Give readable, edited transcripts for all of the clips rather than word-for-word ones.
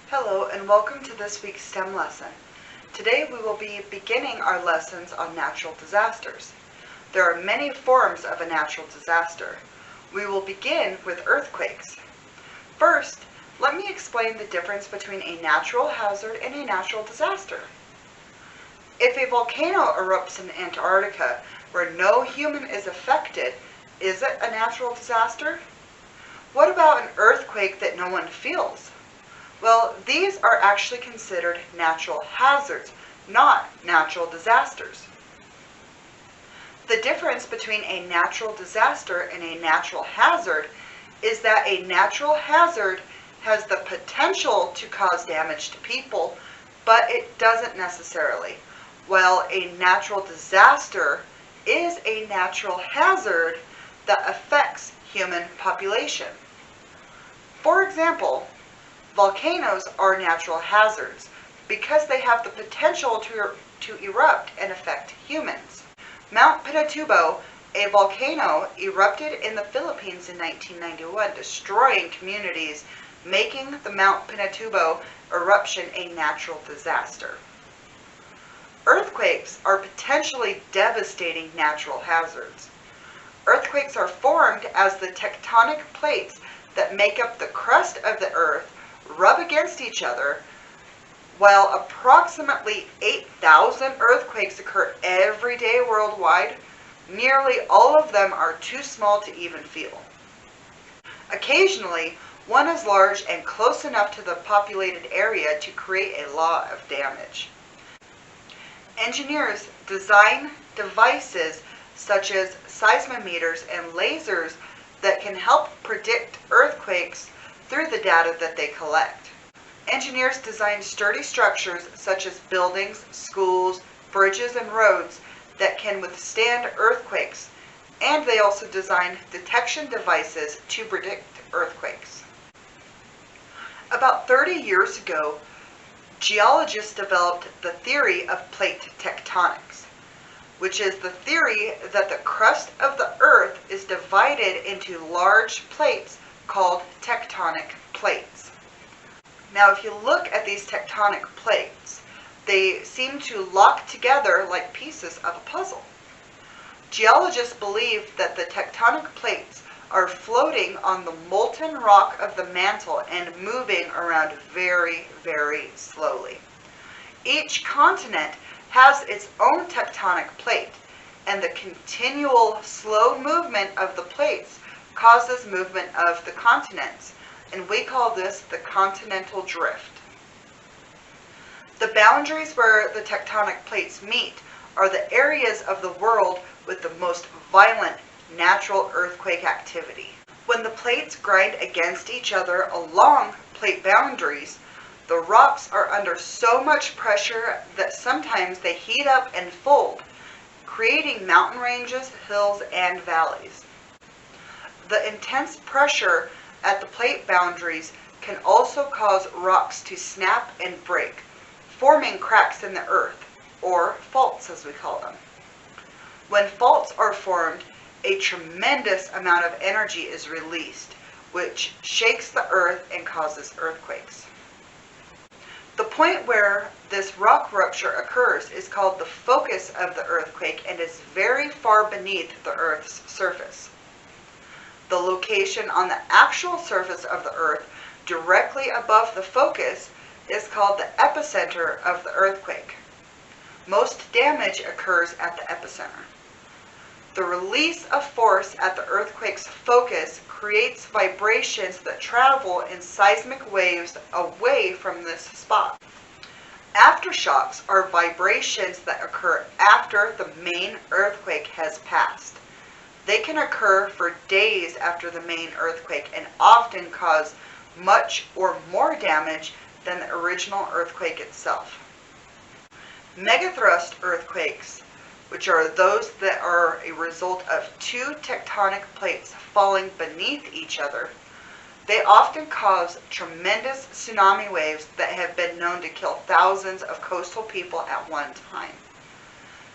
Hello and welcome to this week's STEM lesson. Today we will be beginning our lessons on natural disasters. There are many forms of a natural disaster. We will begin with earthquakes. First, let me explain the difference between a natural hazard and a natural disaster. If a volcano erupts in Antarctica where no human is affected, is it a natural disaster? What about an earthquake that no one feels? Well, these are actually considered natural hazards, not natural disasters. The difference between a natural disaster and a natural hazard is that a natural hazard has the potential to cause damage to people, but it doesn't necessarily, while a natural disaster is a natural hazard that affects human population. For example, volcanoes are natural hazards because they have the potential to erupt and affect humans. Mount Pinatubo, a volcano, erupted in the Philippines in 1991, destroying communities, making the Mount Pinatubo eruption a natural disaster. Earthquakes are potentially devastating natural hazards. Earthquakes are formed as the tectonic plates that make up the crust of the earth rub against each other. While approximately 8,000 earthquakes occur every day worldwide, nearly all of them are too small to even feel. Occasionally, one is large and close enough to the populated area to create a lot of damage. Engineers design devices such as seismometers and lasers that can help predict earthquakes through the data that they collect. Engineers design sturdy structures such as buildings, schools, bridges, and roads that can withstand earthquakes, and they also design detection devices to predict earthquakes. About 30 years ago, geologists developed the theory of plate tectonics, which is the theory that the crust of the earth is divided into large plates called tectonic plates. Now, if you look at these tectonic plates, they seem to lock together like pieces of a puzzle. Geologists believe that the tectonic plates are floating on the molten rock of the mantle and moving around very, very slowly. Each continent has its own tectonic plate, and the continual slow movement of the plates causes movement of the continents, and we call this the continental drift. The boundaries where the tectonic plates meet are the areas of the world with the most violent natural earthquake activity. When the plates grind against each other along plate boundaries, the rocks are under so much pressure that sometimes they heat up and fold, creating mountain ranges, hills, and valleys. The intense pressure at the plate boundaries can also cause rocks to snap and break, forming cracks in the earth, or faults as we call them. When faults are formed, a tremendous amount of energy is released, which shakes the earth and causes earthquakes. The point where this rock rupture occurs is called the focus of the earthquake and is very far beneath the Earth's surface. The location on the actual surface of the Earth, directly above the focus, is called the epicenter of the earthquake. Most damage occurs at the epicenter. The release of force at the earthquake's focus creates vibrations that travel in seismic waves away from this spot. Aftershocks are vibrations that occur after the main earthquake has passed. They can occur for days after the main earthquake and often cause much or more damage than the original earthquake itself. Megathrust earthquakes, which are those that are a result of two tectonic plates falling beneath each other, they often cause tremendous tsunami waves that have been known to kill thousands of coastal people at one time.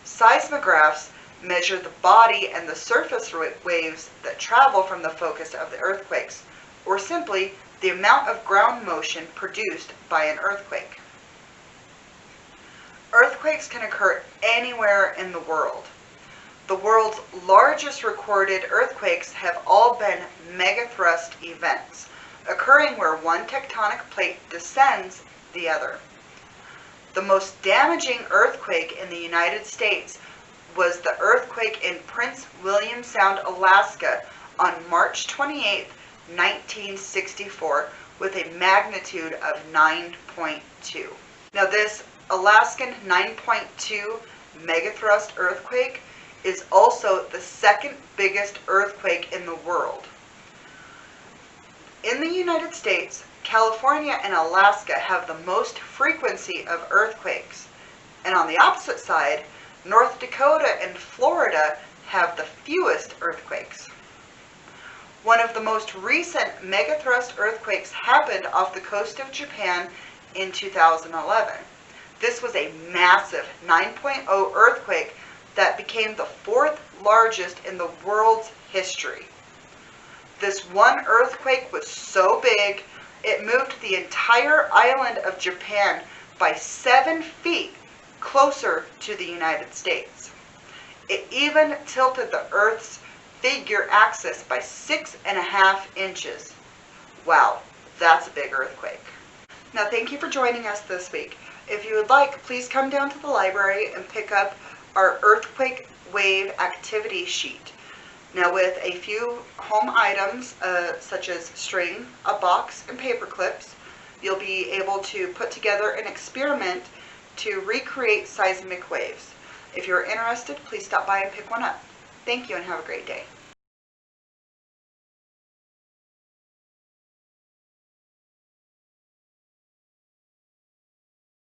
Seismographs measure the body and the surface waves that travel from the focus of the earthquakes, or simply the amount of ground motion produced by an earthquake. Earthquakes can occur anywhere in the world. The world's largest recorded earthquakes have all been megathrust events, occurring where one tectonic plate descends the other. The most damaging earthquake in the United States was the earthquake in Prince William Sound, Alaska on March 28, 1964, with a magnitude of 9.2. Now this Alaskan 9.2 megathrust earthquake is also the second biggest earthquake in the world. In the United States, California and Alaska have the most frequency of earthquakes, and on the opposite side, North Dakota and Florida have the fewest earthquakes. One of the most recent megathrust earthquakes happened off the coast of Japan in 2011. This was a massive 9.0 earthquake that became the fourth largest in the world's history. This one earthquake was so big, it moved the entire island of Japan by 7 feet closer to the United States. It even tilted the Earth's figure axis by 6.5 inches. Wow, that's a big earthquake. Now thank you for joining us this week. If you would like, please come down to the library and pick up our earthquake wave activity sheet. Now with a few home items such as string, a box, and paper clips, you'll be able to put together an experiment to recreate seismic waves. If you're interested, please stop by and pick one up. Thank you and have a great day.